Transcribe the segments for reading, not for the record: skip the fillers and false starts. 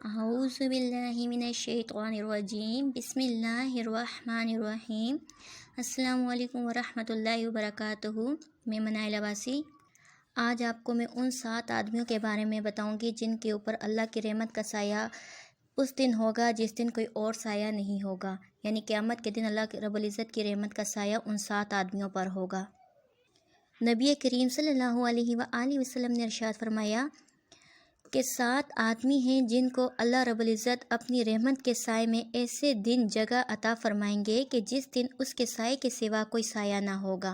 اعوذ باللہ من الشیطان الرجیم، بسم اللہ الرحمن الرحیم۔ السلام علیکم ورحمۃ اللہ وبرکاتہ۔ میں منائل عباسی۔ آج آپ کو میں ان 7 آدمیوں کے بارے میں بتاؤں گی جن کے اوپر اللہ کی رحمت کا سایہ اس دن ہوگا جس دن کوئی اور سایہ نہیں ہوگا، یعنی قیامت کے دن اللہ رب العزت کی رحمت کا سایہ ان 7 آدمیوں پر ہوگا۔ نبی کریم صلی اللہ علیہ وآلہ وسلم نے ارشاد فرمایا کہ 7 آدمی ہیں جن کو اللہ رب العزت اپنی رحمت کے سائے میں ایسے دن جگہ عطا فرمائیں گے کہ جس دن اس کے سائے کے سوا کوئی سایہ نہ ہوگا۔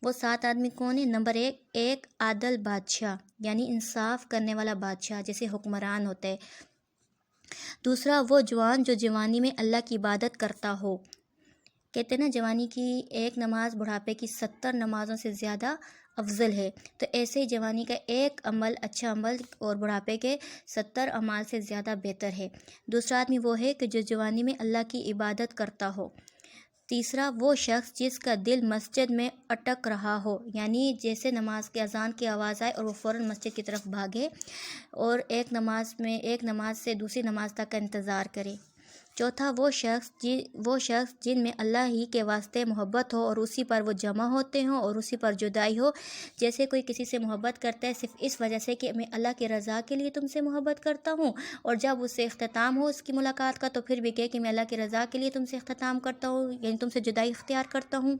وہ 7 آدمی کون ہیں؟ نمبر 1، ایک عادل بادشاہ، یعنی انصاف کرنے والا بادشاہ جیسے حکمران ہوتے ہیں۔ دوسرا، وہ جوان جو جوانی میں اللہ کی عبادت کرتا ہو۔ کہتے ہیں نا، جوانی کی ایک نماز بڑھاپے کی 70 نمازوں سے زیادہ افضل ہے، تو ایسے ہی جوانی کا ایک عمل، اچھا عمل، اور بڑھاپے کے 70 اعمال سے زیادہ بہتر ہے۔ دوسرا آدمی وہ ہے کہ جو جوانی میں اللہ کی عبادت کرتا ہو۔ تیسرا، وہ شخص جس کا دل مسجد میں اٹک رہا ہو، یعنی جیسے نماز کے اذان کی آواز آئے اور وہ فوراً مسجد کی طرف بھاگے اور ایک نماز سے دوسری نماز تک کا انتظار کرے۔ چوتھا، وہ شخص جن میں اللہ ہی کے واسطے محبت ہو اور اسی پر وہ جمع ہوتے ہوں اور اسی پر جدائی ہو۔ جیسے کوئی کسی سے محبت کرتا ہے صرف اس وجہ سے کہ میں اللہ کی رضا کے لیے تم سے محبت کرتا ہوں، اور جب اس سے اختتام ہو اس کی ملاقات کا تو پھر بھی کہے کہ میں اللہ کی رضا کے لیے تم سے اختتام کرتا ہوں، یعنی تم سے جدائی اختیار کرتا ہوں۔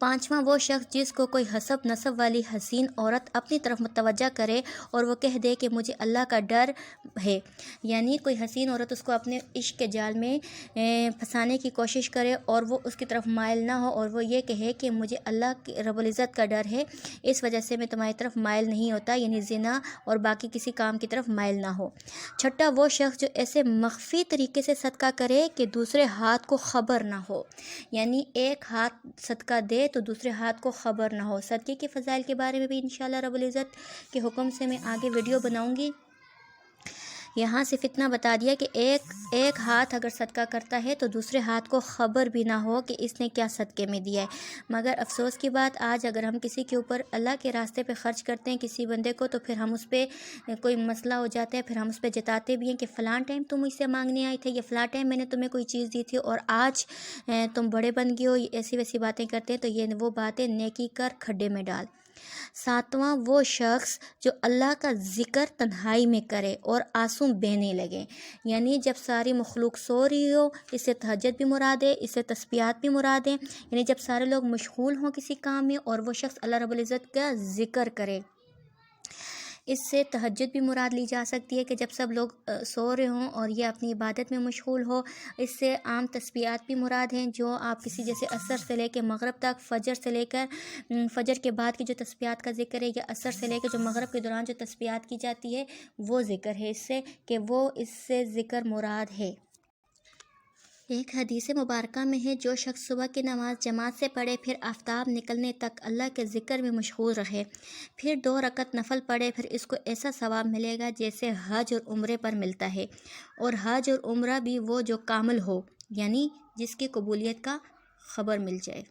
پانچواں، وہ شخص جس کو کوئی حسب نسب والی حسین عورت اپنی طرف متوجہ کرے اور وہ کہہ دے کہ مجھے اللہ کا ڈر ہے، یعنی کوئی حسین عورت اس کو اپنے عشق کے جال میں پھنسانے کی کوشش کرے اور وہ اس کی طرف مائل نہ ہو، اور وہ یہ کہے کہ مجھے اللہ رب العزت کا ڈر ہے، اس وجہ سے میں تمہاری طرف مائل نہیں ہوتا، یعنی زنا اور باقی کسی کام کی طرف مائل نہ ہو۔ چھٹا، وہ شخص جو ایسے مخفی طریقے سے صدقہ کرے کہ دوسرے ہاتھ کو خبر نہ ہو، یعنی ایک ہاتھ صدقہ دے تو دوسرے ہاتھ کو خبر نہ ہو۔ صدقے کے فضائل کے بارے میں بھی انشاءاللہ رب العزت کے حکم سے میں آگے ویڈیو بناؤں گی۔ یہاں صرف اتنا بتا دیا کہ ایک ہاتھ اگر صدقہ کرتا ہے تو دوسرے ہاتھ کو خبر بھی نہ ہو کہ اس نے کیا صدقے میں دیا ہے۔ مگر افسوس کی بات، آج اگر ہم کسی کے اوپر اللہ کے راستے پہ خرچ کرتے ہیں کسی بندے کو، تو پھر ہم اس پہ کوئی مسئلہ ہو جاتا ہے، پھر ہم اس پہ جتاتے بھی ہیں کہ فلاں ٹائم تم مجھ سے مانگنے آئے تھے، یا فلاں ٹائم میں نے تمہیں کوئی چیز دی تھی اور آج تم بڑے بن گئے ہو، ایسی ویسی باتیں کرتے ہیں، تو یہ وہ باتیں نیکی کر کھڈے میں ڈال۔ ساتواں، وہ شخص جو اللہ کا ذکر تنہائی میں کرے اور آنسو بہنے لگے، یعنی جب ساری مخلوق سو رہی ہو، اس سے تہجد بھی مراد ہے، اس سے تسبیحات بھی مراد ہے، یعنی جب سارے لوگ مشغول ہوں کسی کام میں اور وہ شخص اللہ رب العزت کا ذکر کرے۔ اس سے تہجد بھی مراد لی جا سکتی ہے کہ جب سب لوگ سو رہے ہوں اور یہ اپنی عبادت میں مشغول ہو۔ اس سے عام تسبیحات بھی مراد ہیں جو آپ کسی جیسے عصر سے لے کے مغرب تک، فجر سے لے کر فجر کے بعد کی جو تسبیحات کا ذکر ہے، یا عصر سے لے کے جو مغرب کے دوران جو تسبیحات کی جاتی ہے وہ ذکر ہے، اس سے کہ وہ اس سے ذکر مراد ہے۔ ایک حدیث مبارکہ میں ہے، جو شخص صبح کی نماز جماعت سے پڑھے پھر آفتاب نکلنے تک اللہ کے ذکر میں مشغول رہے، پھر 2 رکعت نفل پڑھے، پھر اس کو ایسا ثواب ملے گا جیسے حج اور عمرے پر ملتا ہے، اور حج اور عمرہ بھی وہ جو کامل ہو، یعنی جس کی قبولیت کا خبر مل جائے۔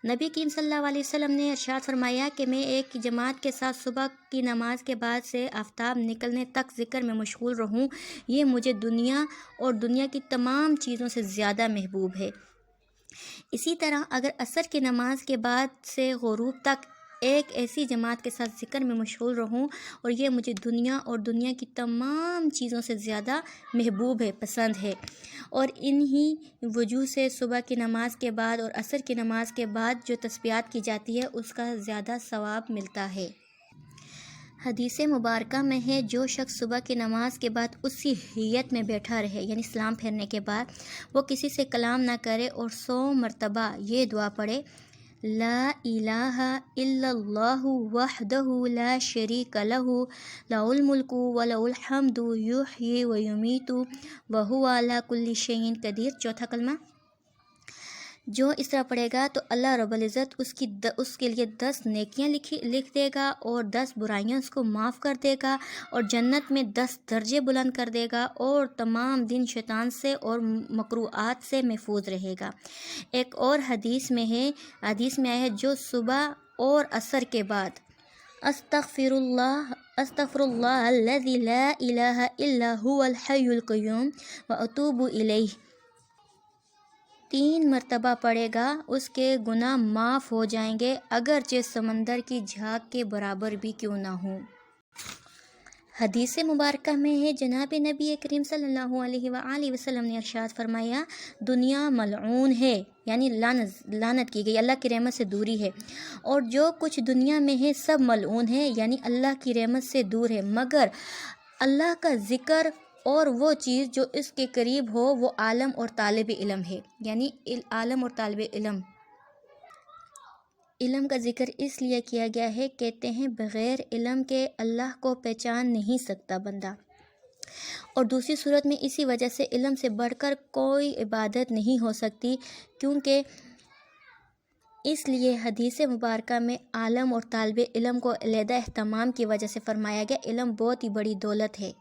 نبی کریم صلی اللہ علیہ وسلم نے ارشاد فرمایا کہ میں ایک جماعت کے ساتھ صبح کی نماز کے بعد سے آفتاب نکلنے تک ذکر میں مشغول رہوں، یہ مجھے دنیا اور دنیا کی تمام چیزوں سے زیادہ محبوب ہے۔ اسی طرح اگر عصر کی نماز کے بعد سے غروب تک ایک ایسی جماعت کے ساتھ ذکر میں مشغول رہوں، اور یہ مجھے دنیا اور دنیا کی تمام چیزوں سے زیادہ محبوب ہے، پسند ہے، اور انہی وجوہ سے صبح کی نماز کے بعد اور عصر کی نماز کے بعد جو تسبیحات کی جاتی ہے اس کا زیادہ ثواب ملتا ہے۔ حدیث مبارکہ میں ہے، جو شخص صبح کی نماز کے بعد اسی حیت میں بیٹھا رہے، یعنی سلام پھیرنے کے بعد وہ کسی سے کلام نہ کرے اور 100 مرتبہ یہ دعا پڑھے، لا الہ الا اللہ وحدہ لا شریک لہ لہ الملک ولہ الحمد یحیی ویمیت وہو علی کل شیء قدیر۔ چوتھا کلمہ، جو اس طرح پڑھے گا تو اللہ رب العزت اس کے لیے 10 نیکیاں لکھ دے گا اور 10 برائیاں اس کو معاف کر دے گا، اور جنت میں 10 درجے بلند کر دے گا، اور تمام دن شیطان سے اور مکروہات سے محفوظ رہے گا۔ ایک اور حدیث میں آیا ہے، جو صبح اور عصر کے بعد استغفر اللہ استغفراللہ الذی لا الہ الا هو الحی القیوم واتوب الیہ 3 مرتبہ پڑھے گا، اس کے گناہ معاف ہو جائیں گے، اگرچہ سمندر کی جھاگ کے برابر بھی کیوں نہ ہوں۔ حدیث مبارکہ میں ہے جناب نبی کریم صلی اللہ علیہ وآلہ وسلم نے ارشاد فرمایا، دنیا ملعون ہے، یعنی لعنت کی گئی، اللہ کی رحمت سے دوری ہے، اور جو کچھ دنیا میں ہے سب ملعون ہے، یعنی اللہ کی رحمت سے دور ہے، مگر اللہ کا ذکر اور وہ چیز جو اس کے قریب ہو وہ عالم اور طالب علم ہے، یعنی عالم اور طالب علم۔ علم کا ذکر اس لیے کیا گیا ہے، کہتے ہیں بغیر علم کے اللہ کو پہچان نہیں سکتا بندہ، اور دوسری صورت میں اسی وجہ سے علم سے بڑھ کر کوئی عبادت نہیں ہو سکتی، کیونکہ اس لیے حدیث مبارکہ میں عالم اور طالب علم کو علیحدہ اہتمام کی وجہ سے فرمایا گیا، علم بہت ہی بڑی دولت ہے۔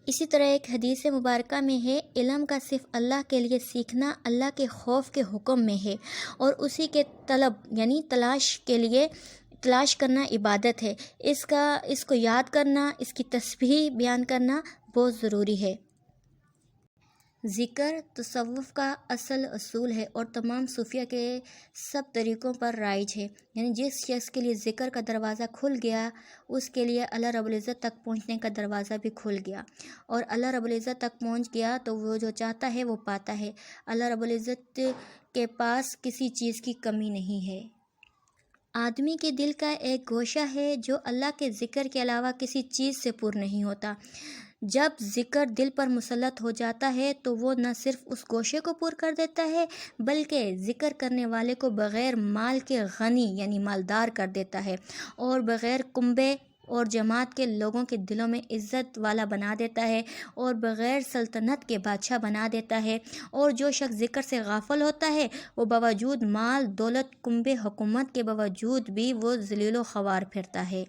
اسی طرح ایک حدیث مبارکہ میں ہے، علم کا صرف اللہ کے لیے سیکھنا اللہ کے خوف کے حکم میں ہے، اور اسی کے طلب یعنی تلاش کرنا عبادت ہے، اس کو یاد کرنا، اس کی تسبیح بیان کرنا بہت ضروری ہے۔ ذکر تصوف کا اصول ہے اور تمام صوفیہ کے سب طریقوں پر رائج ہے، یعنی جس شخص کے لیے ذکر کا دروازہ کھل گیا اس کے لیے اللہ رب العزت تک پہنچنے کا دروازہ بھی کھل گیا، اور اللہ رب العزت تک پہنچ گیا تو وہ جو چاہتا ہے وہ پاتا ہے، اللہ رب العزت کے پاس کسی چیز کی کمی نہیں ہے۔ آدمی کے دل کا ایک گوشہ ہے جو اللہ کے ذکر کے علاوہ کسی چیز سے پر نہیں ہوتا، جب ذکر دل پر مسلط ہو جاتا ہے تو وہ نہ صرف اس گوشے کو پر کر دیتا ہے بلکہ ذکر کرنے والے کو بغیر مال کے غنی یعنی مالدار کر دیتا ہے، اور بغیر کنبے اور جماعت کے لوگوں کے دلوں میں عزت والا بنا دیتا ہے، اور بغیر سلطنت کے بادشاہ بنا دیتا ہے، اور جو شخص ذکر سے غافل ہوتا ہے وہ باوجود مال دولت کنبے حکومت کے باوجود بھی وہ ذلیل و خوار پھرتا ہے۔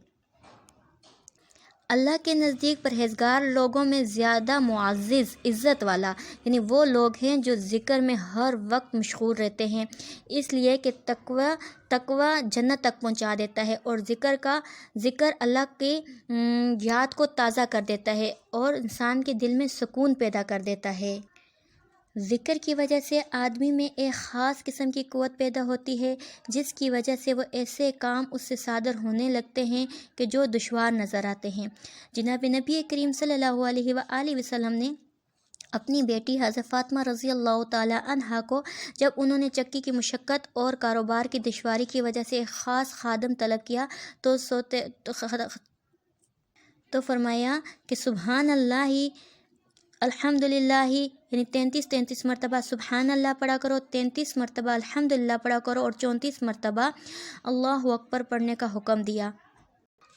اللہ کے نزدیک پرہیزگار لوگوں میں زیادہ معزز عزت والا یعنی وہ لوگ ہیں جو ذکر میں ہر وقت مشغول رہتے ہیں، اس لیے کہ تقوی جنت تک پہنچا دیتا ہے، اور ذکر اللہ کی یاد کو تازہ کر دیتا ہے اور انسان کے دل میں سکون پیدا کر دیتا ہے۔ ذکر کی وجہ سے آدمی میں ایک خاص قسم کی قوت پیدا ہوتی ہے، جس کی وجہ سے وہ ایسے کام اس سے صادر ہونے لگتے ہیں کہ جو دشوار نظر آتے ہیں۔ جناب نبی کریم صلی اللہ علیہ وآلہ وسلم نے اپنی بیٹی حضرت فاطمہ رضی اللہ تعالی عنہا کو جب انہوں نے چکی کی مشقت اور کاروبار کی دشواری کی وجہ سے ایک خاص خادم طلب کیا تو فرمایا کہ سبحان اللہ الحمدللہ، یعنی 33 مرتبہ سبحان اللہ پڑھا کرو، 33 مرتبہ الحمدللہ پڑھا کرو، اور 34 مرتبہ اللہ اکبر پڑھنے کا حکم دیا،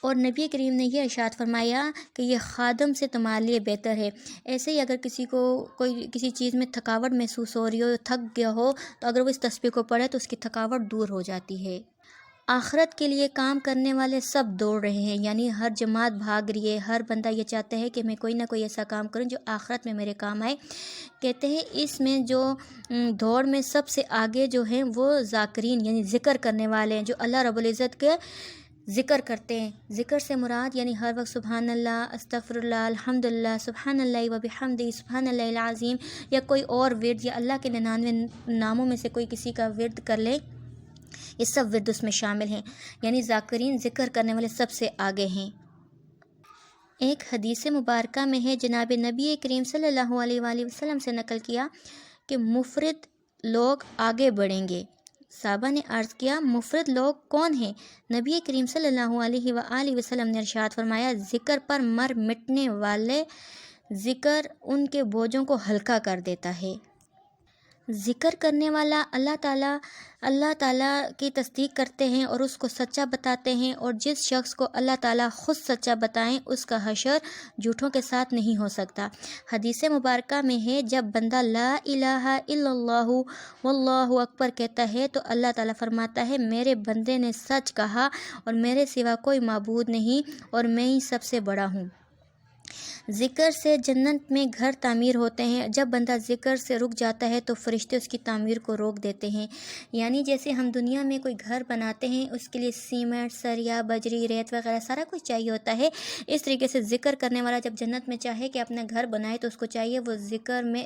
اور نبی کریم نے یہ ارشاد فرمایا کہ یہ خادم سے تمہارے لیے بہتر ہے۔ ایسے ہی اگر کسی کو کسی چیز میں تھکاوٹ محسوس ہو رہی ہو، تھک گیا ہو، تو اگر وہ اس تسبیح کو پڑھے تو اس کی تھکاوٹ دور ہو جاتی ہے۔ آخرت کے لیے کام کرنے والے سب دوڑ رہے ہیں، یعنی ہر جماعت بھاگ رہی ہے، ہر بندہ یہ چاہتا ہے کہ میں کوئی نہ کوئی ایسا کام کروں جو آخرت میں میرے کام آئے۔ کہتے ہیں اس میں جو دوڑ میں سب سے آگے جو ہیں وہ ذاکرین یعنی ذکر کرنے والے ہیں، جو اللہ رب العزت کے ذکر کرتے ہیں۔ ذکر سے مراد یعنی ہر وقت سبحان اللہ، استغفر اللہ، الحمدللہ، سبحان اللہ وبحمدہ، سبحان اللہ العظیم، یا کوئی اور ورد یا اللہ کے 99 ناموں میں سے کوئی کسی کا ورد کر لے، یہ سب ورد اس میں شامل ہیں، یعنی ذاکرین ذکر کرنے والے سب سے آگے ہیں۔ ایک حدیث مبارکہ میں ہے جناب نبی کریم صلی اللہ علیہ وآلہ وسلم سے نقل کیا کہ مفرد لوگ آگے بڑھیں گے۔ صحابہ نے عرض کیا مفرد لوگ کون ہیں؟ نبی کریم صلی اللہ علیہ وآلہ وسلم نے ارشاد فرمایا، ذکر پر مر مٹنے والے، ذکر ان کے بوجھوں کو ہلکا کر دیتا ہے۔ ذکر کرنے والا اللہ تعالیٰ کی تصدیق کرتے ہیں اور اس کو سچا بتاتے ہیں، اور جس شخص کو اللہ تعالیٰ خود سچا بتائیں اس کا حشر جھوٹوں کے ساتھ نہیں ہو سکتا۔ حدیث مبارکہ میں ہے جب بندہ لا الہ الا اللہ واللہ اکبر کہتا ہے تو اللہ تعالیٰ فرماتا ہے میرے بندے نے سچ کہا اور میرے سوا کوئی معبود نہیں اور میں ہی سب سے بڑا ہوں۔ ذکر سے جنت میں گھر تعمیر ہوتے ہیں، جب بندہ ذکر سے رک جاتا ہے تو فرشتے اس کی تعمیر کو روک دیتے ہیں۔ یعنی جیسے ہم دنیا میں کوئی گھر بناتے ہیں، اس کے لیے سیمنٹ، سریا، بجری، ریت وغیرہ سارا کچھ چاہیے ہوتا ہے، اس طریقے سے ذکر کرنے والا جب جنت میں چاہے کہ اپنا گھر بنائے تو اس کو چاہیے وہ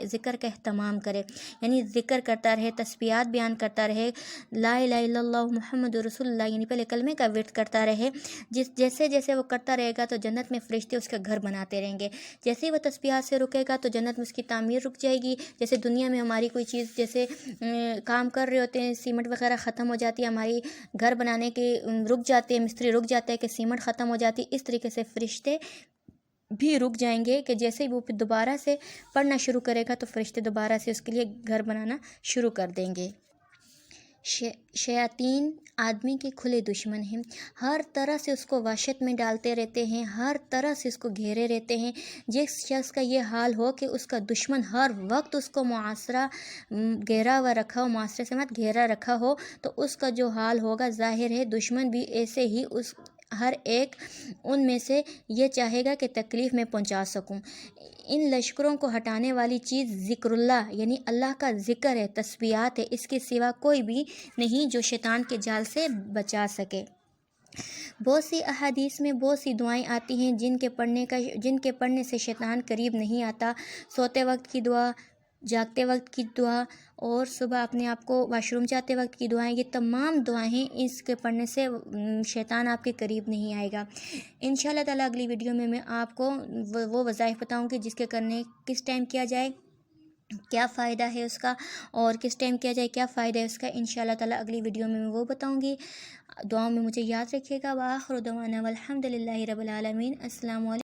ذکر کا اہتمام کرے، یعنی ذکر کرتا رہے، تسبیحات بیان کرتا رہے، لا الہ الا اللہ محمد رسول اللہ، یعنی پہلے کلمے کا ورد کرتا رہے۔ جیسے جیسے وہ کرتا رہے گا تو جنت میں فرشتے اس کا گھر بناتے رہیں گے۔ جیسے ہی وہ تسبیحات سے رکے گا تو جنت میں اس کی تعمیر رک جائے گی۔ جیسے دنیا میں ہماری کوئی چیز جیسے کام کر رہے ہوتے ہیں، سیمنٹ وغیرہ ختم ہو جاتی ہے، ہماری گھر بنانے کے رک جاتے ہیں، مستری رک جاتا ہے کہ سیمنٹ ختم ہو جاتی ہے، اس طریقے سے فرشتے بھی رک جائیں گے کہ جیسے ہی وہ پھر دوبارہ سے پڑھنا شروع کرے گا تو فرشتے دوبارہ سے اس کے لیے گھر بنانا شروع کر دیں گے۔ شیاطین آدمی کے کھلے دشمن ہیں، ہر طرح سے اس کو وحشت میں ڈالتے رہتے ہیں، ہر طرح سے اس کو گھیرے رہتے ہیں۔ جس شخص کا یہ حال ہو کہ اس کا دشمن ہر وقت اس کو معاشرہ گھیرا ہوا رکھا ہو، معاشرے سے مت گھیرا رکھا ہو، تو اس کا جو حال ہوگا ظاہر ہے دشمن بھی ایسے ہی ہر ایک ان میں سے یہ چاہے گا کہ تکلیف میں پہنچا سکوں۔ ان لشکروں کو ہٹانے والی چیز ذکر اللہ یعنی اللہ کا ذکر ہے، تسبیحات ہے، اس کے سوا کوئی بھی نہیں جو شیطان کے جال سے بچا سکے۔ بہت سی احادیث میں بہت سی دعائیں آتی ہیں جن کے پڑھنے سے شیطان قریب نہیں آتا۔ سوتے وقت کی دعا، جاگتے وقت کی دعا اور صبح اپنے آپ کو واش روم جاتے وقت کی دعائیں، یہ تمام دعائیں اس کے پڑھنے سے شیطان آپ کے قریب نہیں آئے گا۔ انشاءاللہ تعالیٰ اگلی ویڈیو میں آپ کو وہ وظائف بتاؤں گی جس کے کرنے کس ٹائم کیا جائے، کیا فائدہ ہے اس کا، اور کس ٹائم کیا جائے کیا فائدہ ہے اس کا۔ انشاءاللہ تعالیٰ اگلی ویڈیو میں وہ بتاؤں گی۔ دعاؤں میں مجھے یاد رکھیے گا۔ وآخر دعوانا والحمد للہ رب العالمین۔ السلام علیکم۔